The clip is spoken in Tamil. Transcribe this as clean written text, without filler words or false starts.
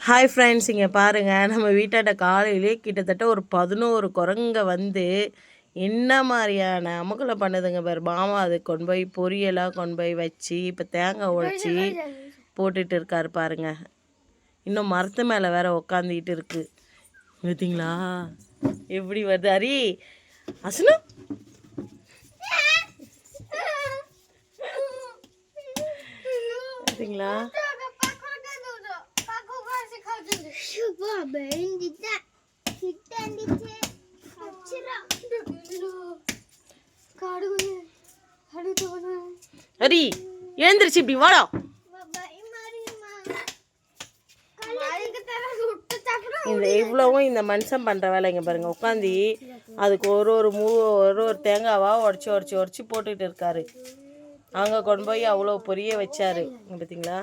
ஹாய் ஃப்ரெண்ட்ஸ், இங்கே பாருங்கள், நம்ம வீட்டாண்ட காலையிலே கிட்டத்தட்ட ஒரு 11 குரங்க வந்து என்ன மாதிரியான அமுக்கலை பண்ணுதுங்க பாரு. மாமா அது கொண்டு போய் பொரியலாக கொண்டு போய் வச்சு இப்போ தேங்காய் உடைச்சி போட்டுட்டு இருக்காரு பாருங்க. இன்னும் மரத்து மேலே வேற உக்காந்துக்கிட்டு இருக்கு. பார்த்தீங்களா எப்படி வருது? அரி அசனு பார்த்தீங்களா? அரி எழுந்திருச்சு இப்படி வாடா. இந்த இவ்வளவும் இந்த மனுஷன் பண்ணுற வேலைங்க பாருங்க. உட்காந்து அதுக்கு ஒரு தேங்காவாக உடச்சி போட்டுட்டு இருக்காரு. அங்கே கொண்டு போய் அவ்வளோ பொரிய வச்சாரு. பார்த்தீங்களா?